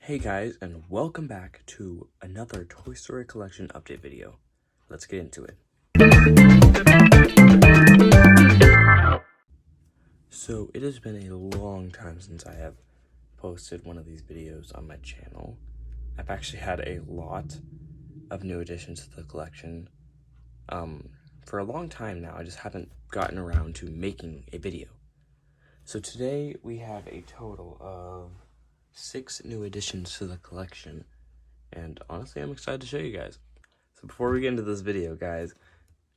Hey guys, and welcome back to another Toy Story Collection update video. Let's get into it. So, it has been a long time since I have posted one of these videos on my channel. I've actually had a lot of new additions to the collection. For a long time now, I just haven't gotten around to making a video. So today we have a total of 6 new additions to the collection, and honestly I'm excited to show you guys. So before we get into this video, guys,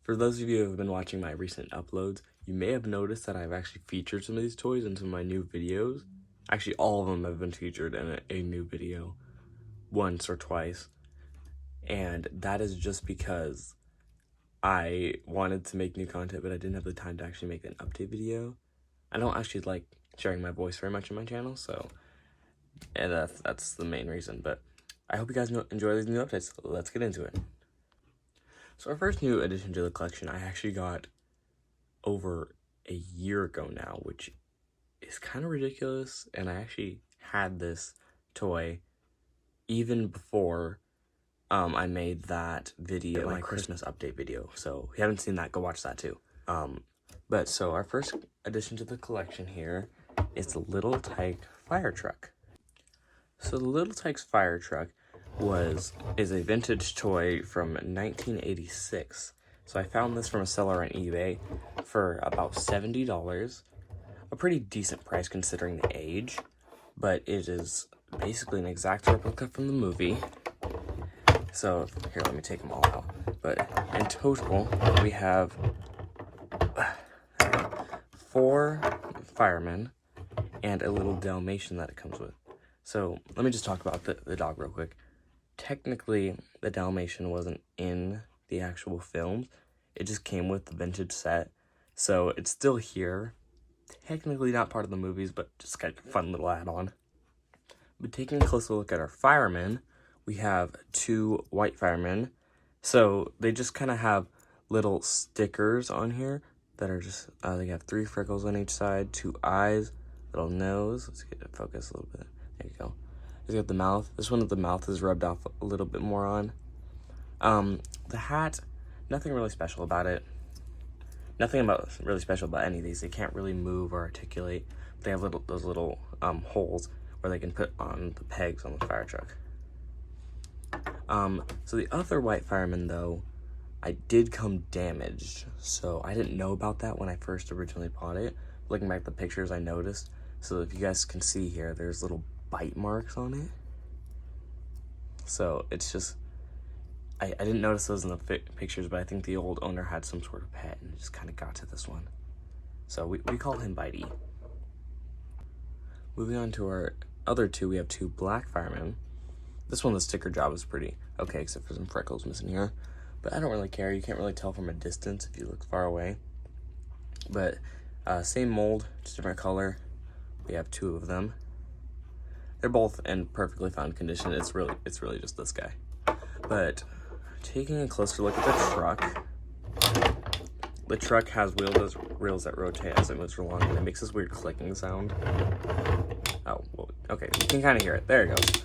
for those of you who have been watching my recent uploads, you may have noticed that I've actually featured some of these toys in some of my new videos. Actually, all of them have been featured in a new video once or twice, and that is just because I wanted to make new content, but I didn't have the time to actually make an update video. I don't actually like sharing my voice very much on my channel, so that's the main reason. But I hope you guys enjoy these new updates. Let's get into it. So our first new addition to the collection I actually got over a year ago now, which is kind of ridiculous, and I actually had this toy even before I made that video, my Christmas update video. So if you haven't seen that, go watch that too. But so our first addition to the collection here is the Little Tyke fire truck. So the Little Tyke's fire truck is a vintage toy from 1986. So I found this from a seller on eBay for about $70. A pretty decent price considering the age, but it is basically an exact replica from the movie. So here, let me take them all out. But in total, we have 4 firemen and a little Dalmatian that it comes with. So let me just talk about the dog real quick. Technically, the Dalmatian wasn't in the actual films. It just came with the vintage set. So it's still here. Technically not part of the movies, but just kind of a fun little add-on. But taking a closer look at our firemen, we have 2 white firemen. So they just kind of have little stickers on here that are just, they have 3 freckles on each side, 2 eyes, little nose. Let's get it focused a little bit. There you go. He's got the mouth. This one with the mouth is rubbed off a little bit more on. The hat, nothing really special about it. Nothing really special about any of these. They can't really move or articulate. They have those little holes where they can put on the pegs on the fire truck. So the other white fireman, though, I did come damaged. So I didn't know about that when I first originally bought it. Looking back at the pictures, I noticed. So if you guys can see here, there's little bite marks on it. So it's just, I didn't notice those in the pictures, but I think the old owner had some sort of pet and it just kind of got to this one. So we call him Bitey. Moving on to our other 2, we have 2 black firemen. This one, the sticker job is pretty okay, except for some freckles missing here. But I don't really care. You can't really tell from a distance if you look far away. But same mold, just different color. We have 2 of them. They're both in perfectly fine condition. It's really just this guy. But taking a closer look at the truck has wheels that rotate as it moves along, and it makes this weird clicking sound. Oh, well, okay, you can kind of hear it. There it goes.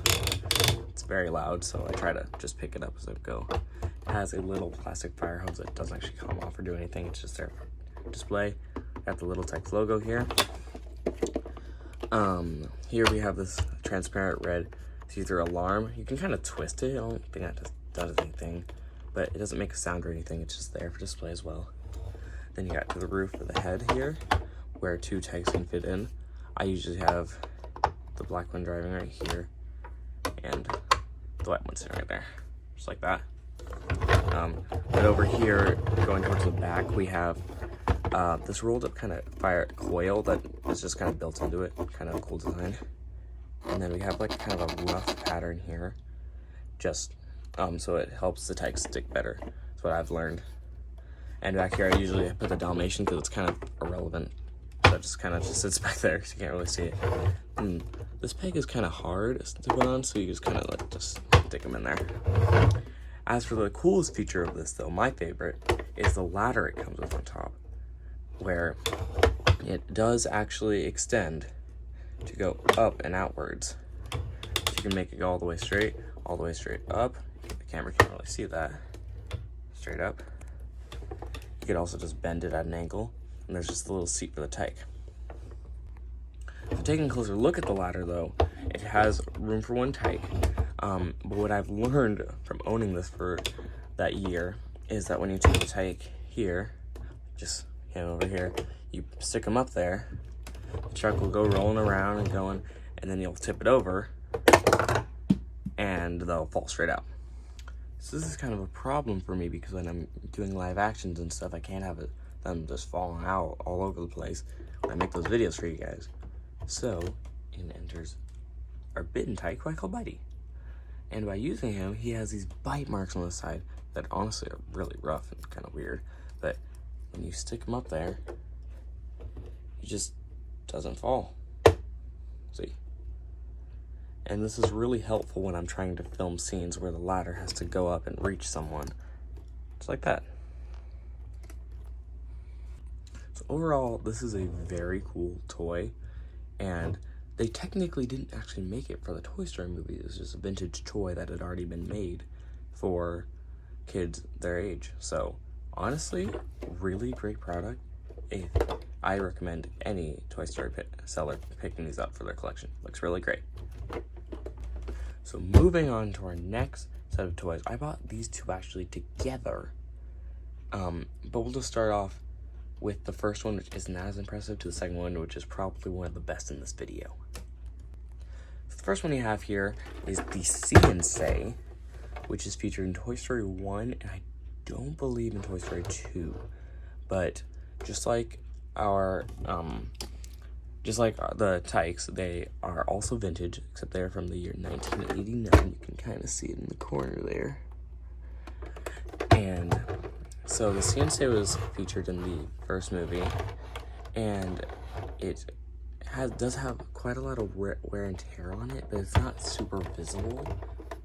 It's very loud, so I try to just pick it up as I go. It has a little plastic fire hose that doesn't actually come off or do anything. It's just there for display. Got the Little Tyke logo here. Here we have this transparent red see-through alarm. You can kind of twist it. I don't think that does anything, but it doesn't make a sound or anything. It's just there for display as well. Then you got to the roof of the head here, where 2 tags can fit in. I usually have the black one driving right here, and the white one sitting right there, just like that. But over here, going towards the back, we have this rolled up kind of fire coil that is just kind of built into it, kind of a cool design. And then we have like kind of a rough pattern here, just so it helps the Tyke stick better. That's what I've learned. And back here, I usually put the Dalmatian because it's kind of irrelevant. So it just kind of sits back there, so you can't really see it. And this peg is kind of hard to put on, so you just kind of like just stick them in there. As for the coolest feature of this, though, my favorite is the ladder it comes with on top, where it does actually extend to go up and outwards. So You can make it go all the way straight up. The camera can't really see that. Straight up. You could also just bend it at an angle, and there's just a little seat for the tyke. So taking a closer look at the ladder, though, it has room for one tyke. But what I've learned from owning this for that year is that when you take the tyke here, just over here, you stick them up there, the truck will go rolling around and going, and then you'll tip it over, and they'll fall straight out. So this is kind of a problem for me because when I'm doing live actions and stuff, I can't have them just falling out all over the place when I make those videos for you guys. So in enters our bitten tyke who I call Bitey. And by using him, he has these bite marks on the side that honestly are really rough and kind of weird. But when you stick him up there, he just doesn't fall. See? And this is really helpful when I'm trying to film scenes where the ladder has to go up and reach someone. Just like that. So overall, this is a very cool toy. And they technically didn't actually make it for the Toy Story movie. It was just a vintage toy that had already been made for kids their age. So honestly, really great product. I recommend any Toy Story seller picking these up for their collection. Looks really great. So moving on to our next set of toys. I bought these two actually together. But we'll just start off with the first one, which isn't as impressive, to the second one, which is probably one of the best in this video. So the first one you have here is the See-N-Say, which is featured in Toy Story 1, and I don't believe in Toy Story 2. But just like the Tykes, they are also vintage, except they're from the year 1989. You can kind of see it in the corner there. And so the See-N-Say was featured in the first movie, and it does have quite a lot of wear and tear on it, but it's not super visible.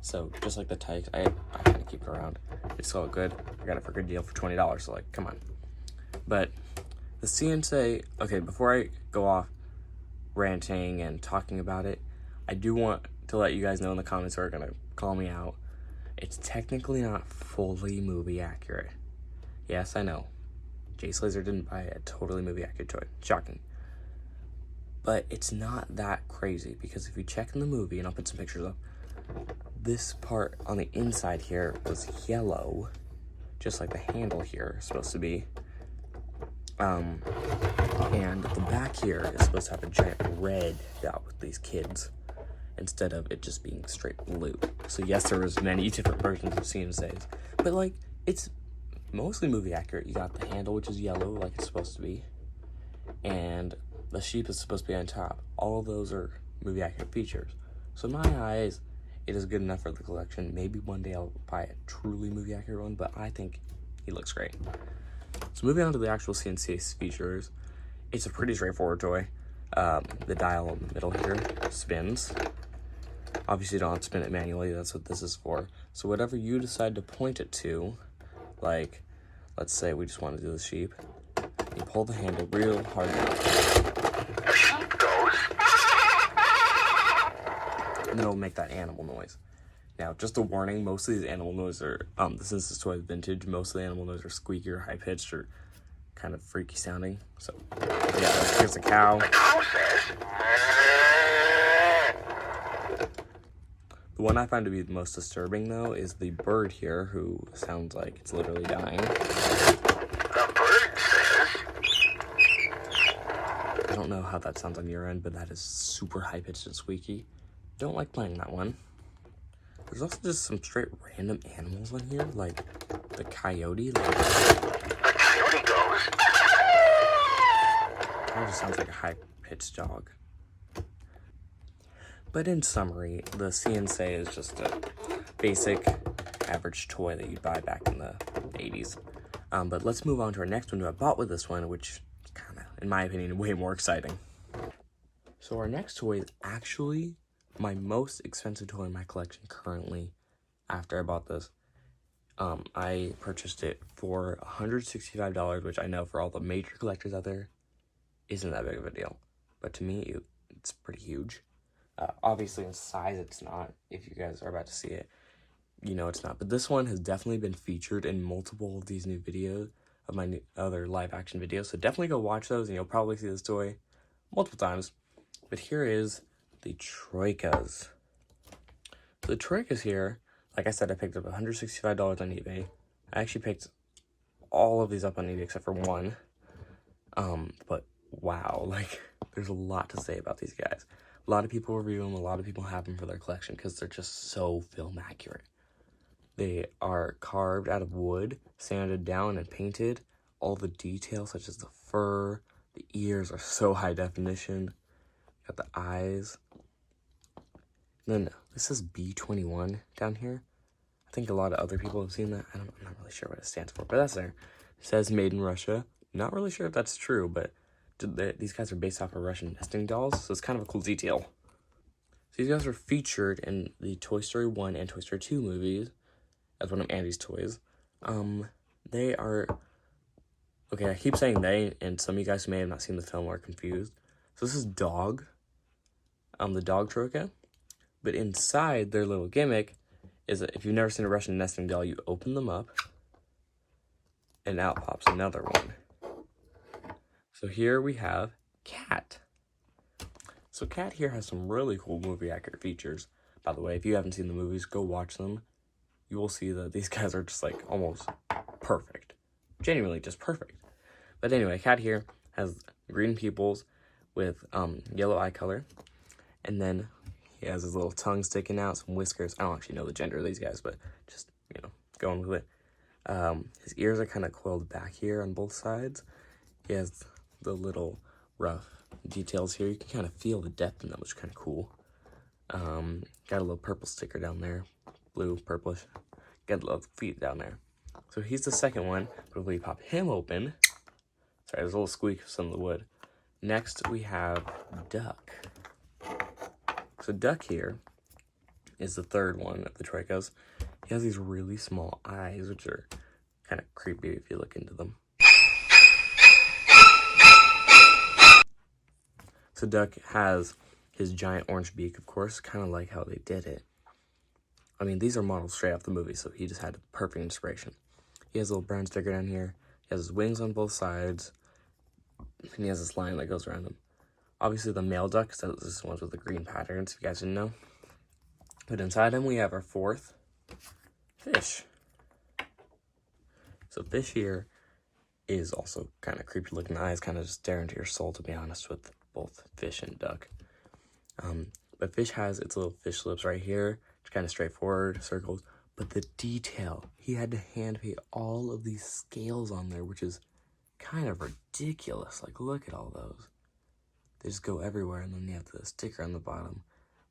So just like the Tykes, I kind of keep it around. It's all good. I got it for a good deal for $20, so like, come on. But the See-N-Say, okay, before I go off ranting and talking about it, I do want to let you guys know in the comments who are gonna call me out. It's technically not fully movie accurate. Yes, I know. Jay Slazer didn't buy a totally movie accurate toy. Shocking. But it's not that crazy, because if you check in the movie, and I'll put some pictures up, this part on the inside here was yellow, just like the handle here is supposed to be. And the back here is supposed to have a giant red dot with these kids, instead of it just being straight blue. So yes, there was many different versions of See-N-Says, but like, it's mostly movie accurate. You got the handle, which is yellow like it's supposed to be, and the sheep is supposed to be on top. All of those are movie accurate features. So in my eyes, it is good enough for the collection. Maybe one day I'll buy a truly movie accurate one, but I think he looks great. So moving on to the actual See-N-Say features, it's a pretty straightforward toy. The dial in the middle here spins. Obviously you don't have to spin it manually, that's what this is for. So whatever you decide to point it to, like, let's say we just want to do the sheep, you pull the handle real hard enough. The sheep goes. And then it'll make that animal noise. Now, just a warning, most of these animal noises are, since this toy is vintage, most of the animal noises are squeaky or high-pitched or kind of freaky sounding. So, yeah, here's a cow. The cow says. The one I find to be the most disturbing, though, is the bird here, who sounds like it's literally dying. The bird says. I don't know how that sounds on your end, but that is super high-pitched and squeaky. Don't like playing that one. There's also just some straight random animals on here, like the coyote. The coyote goes. That just sounds like a high-pitched dog. But in summary, the See-N-Say is just a basic, average toy that you'd buy back in the 80s. But let's move on to our next one, who I bought with this one, which is kind of, in my opinion, way more exciting. So our next toy is actually my most expensive toy in my collection currently. After I bought this, I purchased it for $165, which I know for all the major collectors out there isn't that big of a deal, but to me it's pretty huge. Obviously in size it's not. If you guys are about to see it, you know it's not. But this one has definitely been featured in multiple of these new videos, of my other live action videos. So definitely go watch those and you'll probably see this toy multiple times. But here is the Troikas. So the Troikas here, like I said, I picked up $165 on eBay. I actually picked all of these up on eBay except for one. But wow, like there's a lot to say about these guys. A lot of people review them, a lot of people have them for their collection because they're just so film accurate. They are carved out of wood, sanded down and painted. All the details such as the fur, the ears are so high definition. Got the eyes. And then this is B21 down here. I think a lot of other people have seen that. I'm not really sure what it stands for, but that's there. It says made in Russia. Not really sure if that's true, but these guys are based off of Russian nesting dolls, so it's kind of a cool detail. So these guys were featured in the Toy Story 1 and Toy Story 2 movies as one of Andy's toys. They are... Okay, I keep saying they, and some of you guys who may have not seen the film are confused. So this is Dog, the dog Troika. But inside their little gimmick is that if you've never seen a Russian nesting doll, you open them up, and out pops another one. So here we have Cat. So Cat here has some really cool movie accurate features. By the way, if you haven't seen the movies, go watch them. You will see that these guys are just like almost perfect. Genuinely just perfect. But anyway, Cat here has green pupils with yellow eye color. And then he has his little tongue sticking out, some whiskers. I don't actually know the gender of these guys, but just, you know, going with it. His ears are kind of coiled back here on both sides. He has the little rough details here. You can kind of feel the depth in them, which is kind of cool. Got a little purple sticker down there. Blue, purplish. Got a little feet down there. So he's the second one, but if we pop him open... Sorry, there's a little squeak of some of the wood. Next, we have Duck. So Duck here is the third one of the Troikas. He has these really small eyes, which are kind of creepy if you look into them. So Duck has his giant orange beak, of course, kind of like how they did it. I mean, these are models straight off the movie, so he just had perfect inspiration. He has a little brown sticker down here. He has his wings on both sides. And he has this line that goes around him. Obviously, the male duck, so this is ones with the green patterns, if you guys didn't know. But inside him, we have our fourth fish. So fish here is also kind of creepy looking eyes, kind of just stare into your soul, to be honest, with both fish and duck. But fish has its little fish lips right here. It's kind of straightforward, circles. But the detail, he had to hand paint all of these scales on there, which is kind of ridiculous. Like, look at all those. They just go everywhere, and then you have the sticker on the bottom.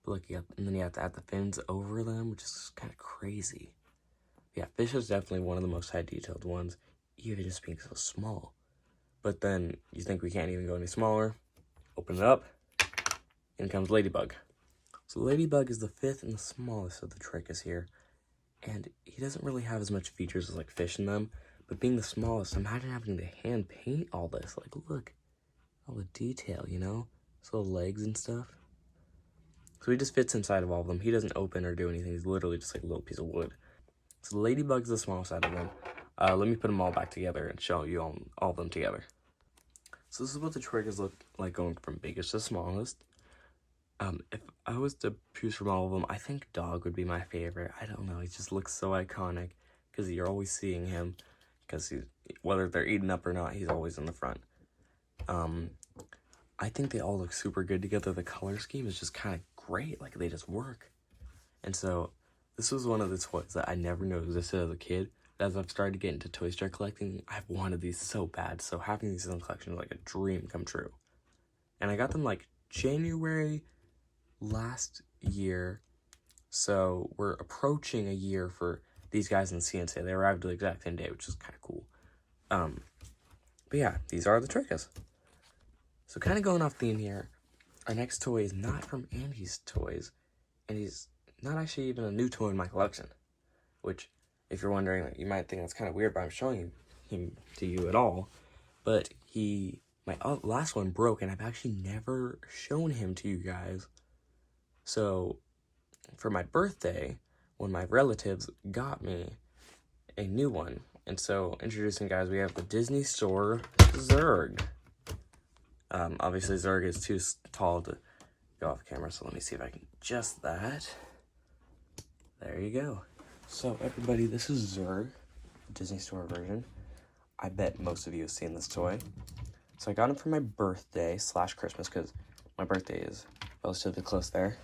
But look, and then you have to add the fins over them, which is kind of crazy. Yeah, fish is definitely one of the most high detailed ones, even just being so small. But then you think we can't even go any smaller. Open it up, in comes Ladybug. So Ladybug is the fifth and the smallest of the Troikas here. And he doesn't really have as much features as like fish in them, but being the smallest, imagine having to hand paint all this. Like, look, all the detail, you know? His little legs and stuff. So he just fits inside of all of them. He doesn't open or do anything. He's literally just like a little piece of wood. So Ladybug's the smallest out of them. Let me put them all back together and show you all of them together. So this is what the Troikas look like going from biggest to smallest. If I was to choose from all of them, I think Dog would be my favorite. I don't know, he just looks so iconic because you're always seeing him, because whether they're eating up or not, he's always in the front. I think they all look super good together. The color scheme is just kind of great, like they just work. And so this was one of the toys that I never knew existed as a kid. As I've started to get into Toy Story collecting, I've wanted these so bad. So having these in the collection was like a dream come true. And I got them like January last year, so we're approaching a year for these guys in the CNC. They arrived the exact same day, which is kind of cool. But yeah, these are the Troikas. So kind of going off theme here, our next toy is not from Andy's toys, and he's not actually even a new toy in my collection, which, if you're wondering, you might think that's kind of weird, but I'm showing him to you at all. But my last one broke, and I've actually never shown him to you guys. So for my birthday, one of my relatives got me a new one. And so, introducing, guys, we have the Disney Store Zurg. Obviously, Zurg is too tall to go off camera, so let me see if I can adjust that. There you go. So, everybody, this is Zurg, the Disney Store version. I bet most of you have seen this toy. So, I got him for my birthday / Christmas, because my birthday is relatively close there.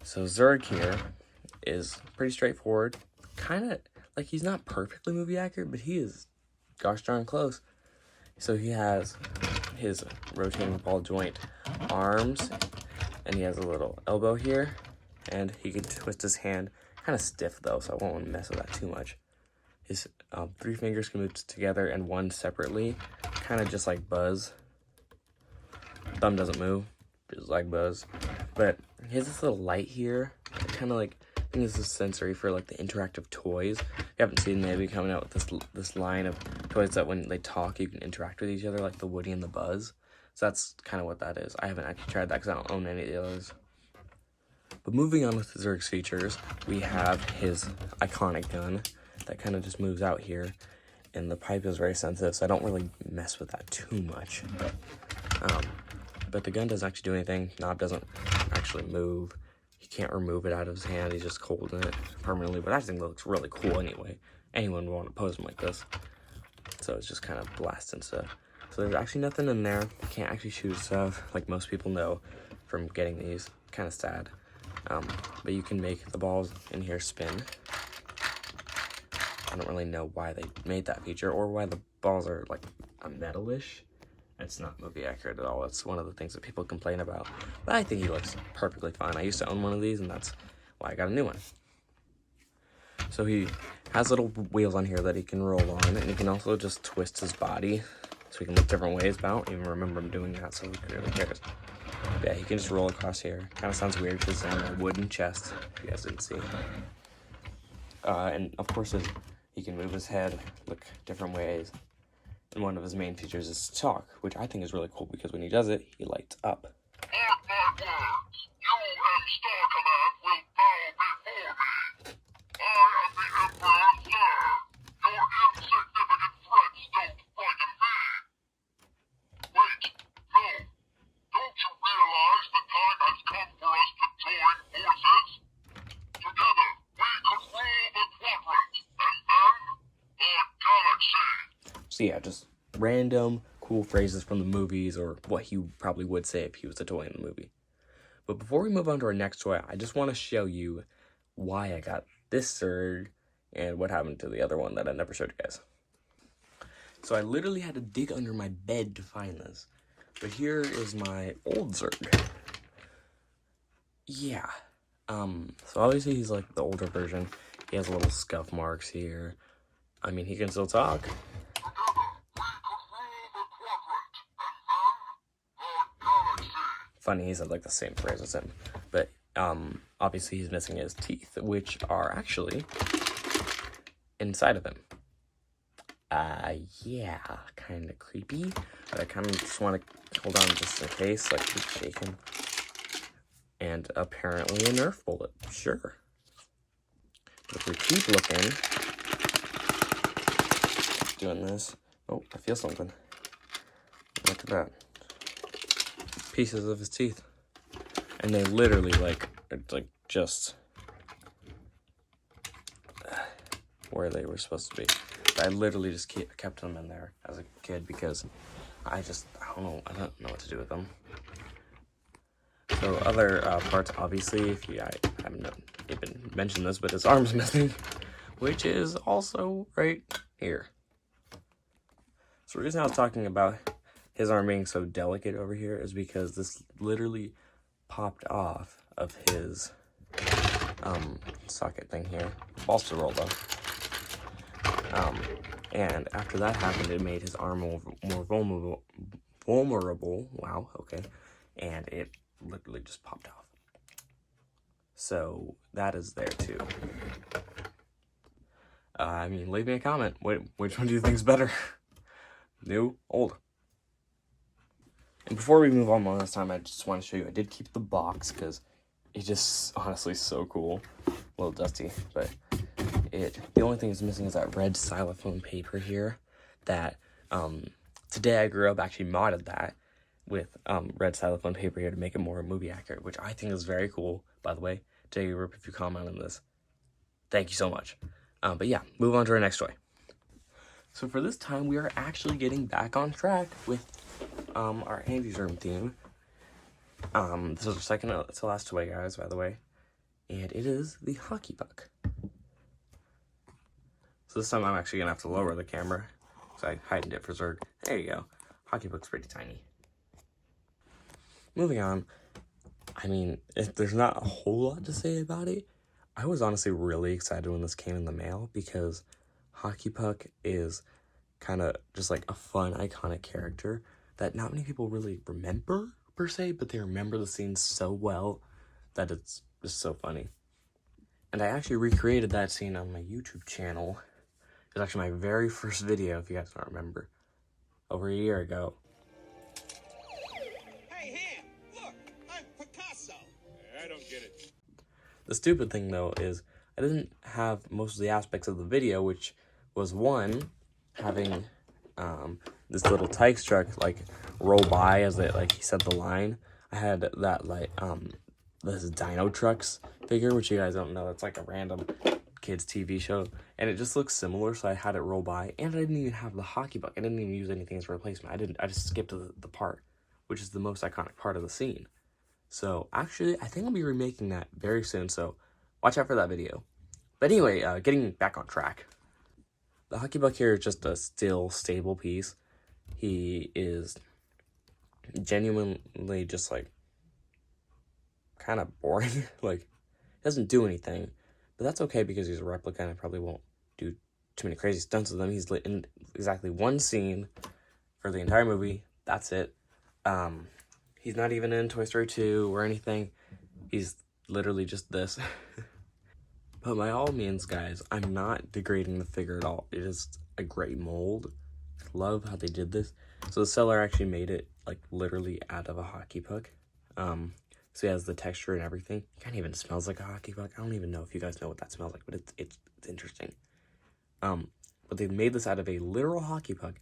So, Zurg here is pretty straightforward. Kind of, like, he's not perfectly movie accurate, but he is gosh darn close. So he has his rotating ball joint arms, and he has a little elbow here, and he can twist his hand. Kind of stiff though, so I won't want to mess with that too much. His 3 fingers can move together and one separately, kind of just like Buzz. Thumb doesn't move, just like Buzz. But he has this little light here, kind of like, I think this is sensory for like the interactive toys. If you haven't seen, maybe coming out with this line of toys that when they talk, you can interact with each other, like the Woody and the Buzz. So that's kind of what that is. I haven't actually tried that because I don't own any of the others. But moving on with Zurg's features, we have his iconic gun that kind of just moves out here. And the pipe is very sensitive, so I don't really mess with that too much. But the gun doesn't actually do anything. Knob doesn't actually move. He can't remove it out of his hand. He's just holding it permanently. But I think it looks really cool anyway. Anyone would want to pose him like this. So it's just kind of blasting stuff. So there's actually nothing in there. You can't actually shoot stuff, like most people know from getting these. Kind of sad. But you can make the balls in here spin. I don't really know why they made that feature or why the balls are like a metalish. It's not movie accurate at all. It's one of the things that people complain about. But I think he looks perfectly fine. I used to own one of these, and that's why I got a new one. So he has little wheels on here that he can roll on, and he can also just twist his body so he can look different ways. But I don't even remember him doing that, so who really cares? But yeah, he can just roll across here. Kind of sounds weird because it's on a wooden chest, if you guys didn't see. And of course, he can move his head, look different ways. And one of his main features is talk, which I think is really cool because when he does it, he lights up. Mark my words, you and Star Command will bow before me. I am the Emperor Zurg. Your insignificant threats don't frighten me. Wait, no. Don't you realize the time has come for us to join forces? Together, we could rule the quadrant, and then the galaxy. So yeah, just random cool phrases from the movies or what he probably would say if he was a toy in the movie. But before we move on to our next toy, I just want to show you why I got this Zurg and what happened to the other one that I never showed you guys. So I literally had to dig under my bed to find this. But here is my old Zurg. Yeah. So obviously he's like the older version. He has little scuff marks here. I mean, he can still talk. Funny, he said like the same phrase as him. But obviously he's missing his teeth, which are actually inside of him. Yeah, kind of creepy. But I kind of just want to hold on just in case, like keep shaking. And apparently a Nerf bullet, sure. But if we keep looking, doing this. Oh, I feel something. Look at that. Pieces of his teeth. And they literally like just where they were supposed to be. But I literally just kept them in there as a kid because I don't know what to do with them. So other parts, obviously, if I haven't even mentioned this, but his arm's missing, which is also right here. So the reason I was talking about his arm being so delicate over here is because this literally popped off of his socket thing here. Ball still rolled though. And after that happened, it made his arm more vulnerable. Wow, okay. And it literally just popped off. So that is there too. I mean, leave me a comment. Which one do you think is better? New, old? And before we move on one last time, I just want to show you, I did keep the box because He's just honestly so cool. A little dusty, but the only thing that's missing is that red styrofoam paper here that Today I Grew Up actually modded that with red styrofoam paper here to make it more movie accurate, which I think is very cool, by the way. Today I Grew Up, if you comment on this, thank you so much. But yeah, move on to our next toy. So for this time, we are actually getting back on track with our Andy's Room theme. This is our second to last toy, guys, by the way. And it is the hockey puck. So this time I'm actually gonna have to lower the camera because I heightened it for Zurg. There you go. Hockey puck's pretty tiny. Moving on. I mean, there's not a whole lot to say about it. I was honestly really excited when this came in the mail because Hockey Puck is kind of just like a fun, iconic character that not many people really remember, per se, but they remember the scene so well that it's just so funny. And I actually recreated that scene on my YouTube channel. It was actually my very first video, if you guys don't remember, over a year ago. Hey, Ham, look, I'm Picasso. I don't get it. The stupid thing, though, is I didn't have most of the aspects of the video, which was, one, having this little Tykes truck, like, roll by as it, like, he said the line. I had that, like, this Dino Trucks figure, which you guys don't know. It's like a random kids TV show, and it just looks similar, so I had it roll by, and I didn't even have the hockey puck. I didn't even use anything as a replacement. I just skipped the part, which is the most iconic part of the scene. So, actually, I think I'll be remaking that very soon, so watch out for that video. But anyway, getting back on track. The hockey puck here is just a still, stable piece. He is genuinely just, like, kind of boring. Like, he doesn't do anything. But that's okay because he's a replica and I probably won't do too many crazy stunts with him. He's in exactly one scene for the entire movie. That's it. He's not even in Toy Story 2 or anything. He's literally just this. But by all means, guys, I'm not degrading the figure at all. It is a great mold. I love how they did this. So the seller actually made it, like, literally out of a hockey puck. So he has the texture and everything. It kind of even smells like a hockey puck. I don't even know if you guys know what that smells like, but it's interesting. But they made this out of a literal hockey puck.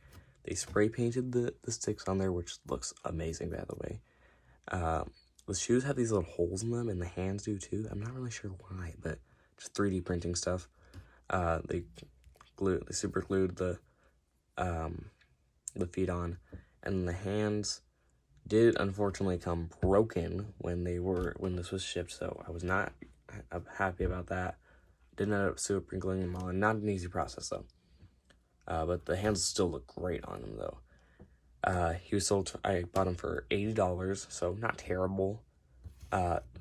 They spray painted the sticks on there, which looks amazing, by the way. The shoes have these little holes in them, and the hands do too. I'm not really sure why, but just 3D printing stuff. They super glued the feet on, and the hands did unfortunately come broken when this was shipped, so I was not happy about that. Didn't end up super gluing them on. Not an easy process though. But the hands still look great on him though. He was sold. I bought him for $80, so not terrible.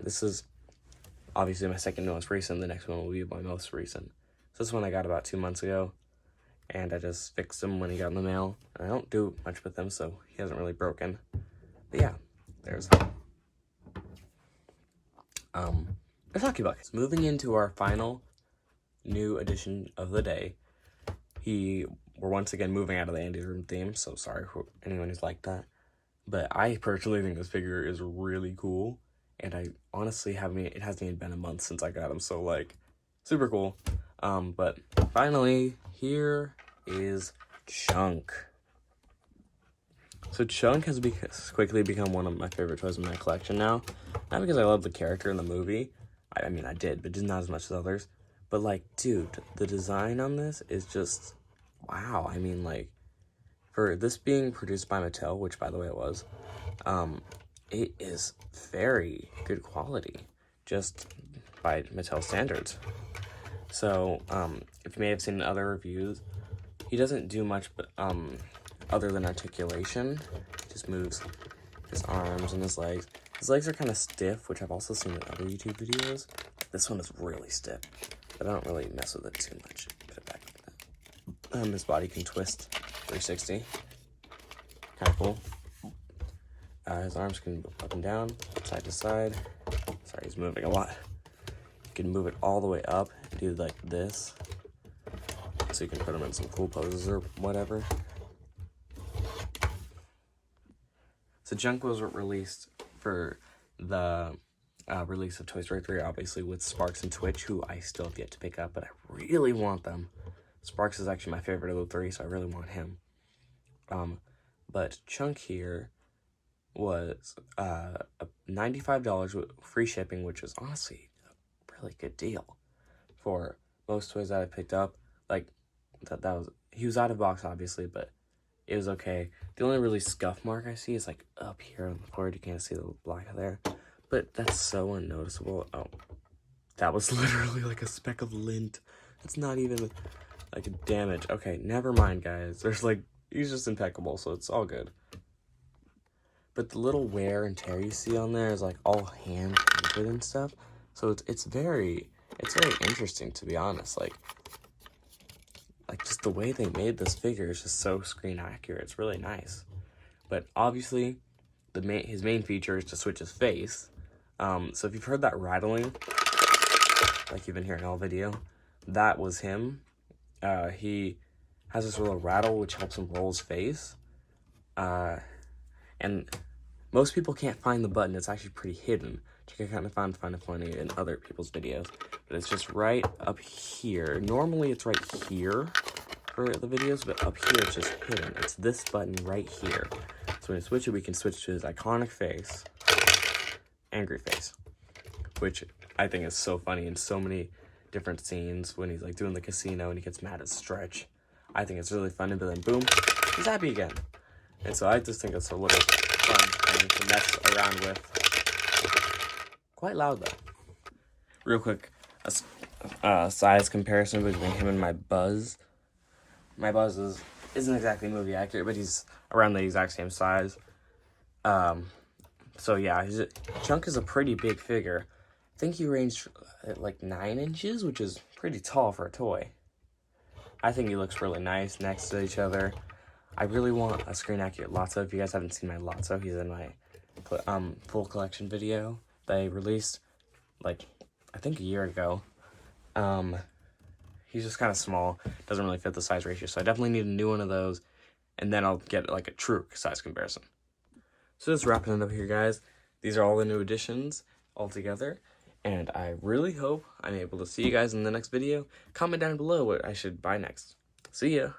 This is obviously my second most recent. The next one will be my most recent. So this one I got about 2 months ago, and I just fixed him when he got in the mail. And I don't do much with him, so he hasn't really broken. But yeah, there's Hockey Puck. So moving into our final new edition of the day. We're once again moving out of the Andy's Room theme, so sorry for anyone who's like that. But I personally think this figure is really cool, and I honestly it hasn't even been a month since I got him, so like, super cool. But finally, here is Chunk. So Chunk has quickly become one of my favorite toys in my collection now. Not because I love the character in the movie. I mean, I did, but just not as much as others. But, like, dude, the design on this is just, wow. I mean, like, for this being produced by Mattel, which, by the way, it was, it is very good quality, just by Mattel standards. So, if you may have seen other reviews, he doesn't do much but, other than articulation. He just moves his arms and his legs. His legs are kind of stiff, which I've also seen in other YouTube videos. This one is really stiff, but I don't really mess with it too much. Put it back like that. His body can twist 360. Kind of cool. His arms can move up and down, side to side. Sorry, he's moving a lot. You can move it all the way up and do like this. So you can put him in some cool poses or whatever. So Chunk was released for the release of Toy Story 3, obviously with Sparks and Twitch, who I still have yet to pick up, but I really want them. Sparks is actually my favorite of the three, so I really want him. But Chunk here was $95 with free shipping, which is honestly a really good deal for most toys that I picked up. Like, he was out of box, obviously, but it was okay. The only really scuff mark I see is like up here on the board. You can't see the black there, but that's so unnoticeable. Oh, that was literally like a speck of lint. It's not even like a damage. Okay, never mind, guys. He's just impeccable, so it's all good. But the little wear and tear you see on there is like all hand painted and stuff. So it's very interesting, to be honest. Like just the way they made this figure is just so screen accurate. It's really nice. But obviously, his main feature is to switch his face. So if you've heard that rattling, like you've been hearing all video, that was him. He has this little rattle which helps him roll his face. And most people can't find the button. It's actually pretty hidden, which I kind of find it funny in other people's videos. But it's just right up here. Normally it's right here for the videos, but up here it's just hidden. It's this button right here. So when we switch it, we can switch to his iconic face, angry face, which I think is so funny in so many different scenes when he's like doing the casino and he gets mad at Stretch. I think it's really fun, and then boom, he's happy again. And so I just think it's a little fun thing to mess around with. Quite loud though. Real quick, a size comparison between him and my Buzz. My Buzz isn't exactly movie accurate, but he's around the exact same size. So yeah, Chunk is a pretty big figure. I think he ranged at like 9 inches, which is pretty tall for a toy. I think he looks really nice next to each other. I really want a screen accurate Lotso. If you guys haven't seen my Lotso, he's in my full collection video that I released like I think a year ago. He's just kind of small, doesn't really fit the size ratio, so I definitely need a new one of those, and then I'll get like a true size comparison. So just wrapping it up here, guys. These are all the new additions all together, and I really hope I'm able to see you guys in the next video. Comment down below what I should buy next. See ya!